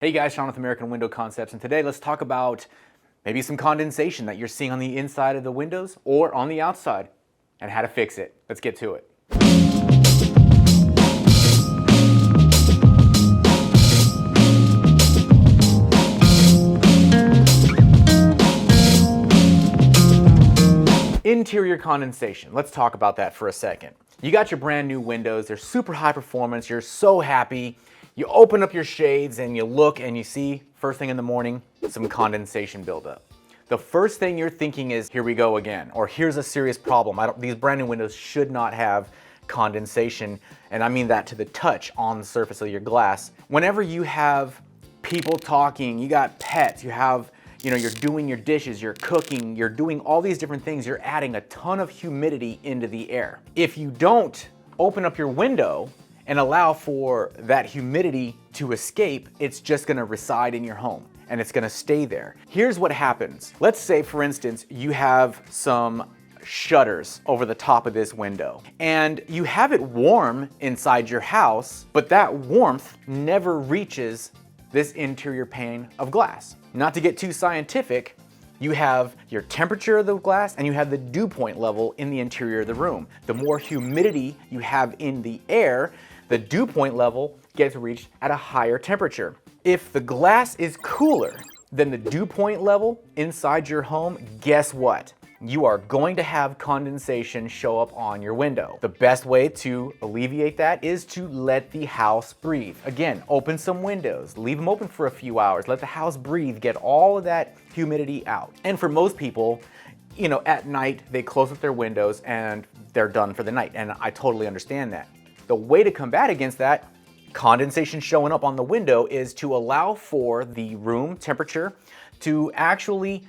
Hey guys, Sean with American Window Concepts, and today let's talk about maybe some condensation that you're seeing on the inside of the windows or on the outside and how to fix it. Let's get to it. Interior condensation. Let's talk about that for a second. You got your brand new windows, they're super high performance, you're so happy. You open up your shades and you look and you see, first thing in the morning, some condensation buildup. The first thing you're thinking is, here we go again, or here's a serious problem. These brand new windows should not have condensation, and I mean that to the touch on the surface of your glass. Whenever you have people talking, you got pets, you're doing your dishes, you're cooking, you're doing all these different things, you're adding a ton of humidity into the air. If you don't open up your window and allow for that humidity to escape, it's just gonna reside in your home and it's gonna stay there. Here's what happens. Let's say, for instance, you have some shutters over the top of this window and you have it warm inside your house, but that warmth never reaches this interior pane of glass. Not to get too scientific, you have your temperature of the glass and you have the dew point level in the interior of the room. The more humidity you have in the air, the dew point level gets reached at a higher temperature. If the glass is cooler than the dew point level inside your home, guess what? You are going to have condensation show up on your window. The best way to alleviate that is to let the house breathe. Again, open some windows, leave them open for a few hours, let the house breathe, get all of that humidity out. And for most people, at night, they close up their windows and they're done for the night. And I totally understand that. The way to combat against that, condensation showing up on the window, is to allow for the room temperature to actually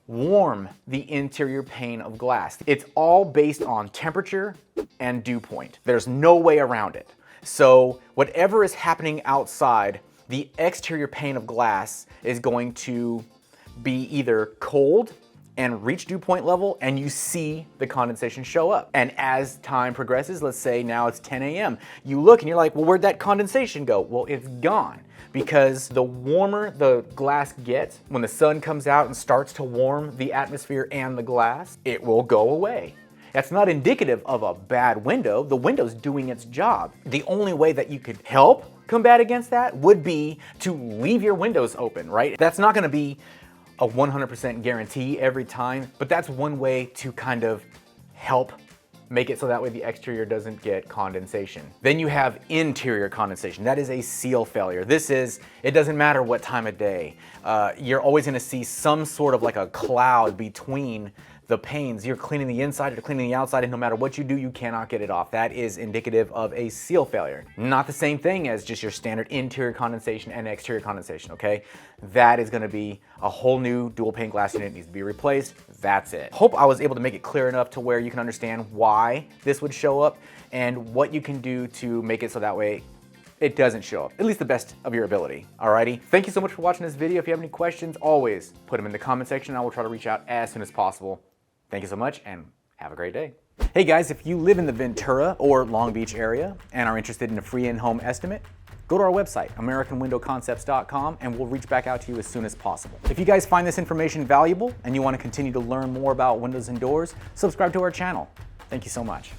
warm the interior pane of glass. It's all based on temperature and dew point. There's no way around it. So whatever is happening outside, the exterior pane of glass is going to be either cold and reach dew point level, and you see the condensation show up. And as time progresses, let's say now it's 10 a.m., you look and you're like, well, where'd that condensation go? Well, it's gone, because the warmer the glass gets, when the sun comes out and starts to warm the atmosphere and the glass, it will go away. That's not indicative of a bad window. The window's doing its job. The only way that you could help combat against that would be to leave your windows open, right? That's not gonna be a 100% guarantee every time, but that's one way to kind of help make it so that way the exterior doesn't get condensation. Then you have interior condensation. That is a seal failure. It doesn't matter what time of day. You're always gonna see some sort of like a cloud between the panes. You're cleaning the inside, you're cleaning the outside, and no matter what you do, you cannot get it off. That is indicative of a seal failure. Not the same thing as just your standard interior condensation and exterior condensation, okay? That is gonna be a whole new dual pane glass unit. It needs to be replaced. That's it. Hope I was able to make it clear enough to where you can understand why this would show up and what you can do to make it so that way it doesn't show up, at least the best of your ability. Alrighty? Thank you so much for watching this video. If you have any questions, always put them in the comment section. I will try to reach out as soon as possible. Thank you so much and have a great day. Hey guys, if you live in the Ventura or Long Beach area and are interested in a free in-home estimate, go to our website, AmericanWindowConcepts.com, and we'll reach back out to you as soon as possible. If you guys find this information valuable and you want to continue to learn more about windows and doors, subscribe to our channel. Thank you so much.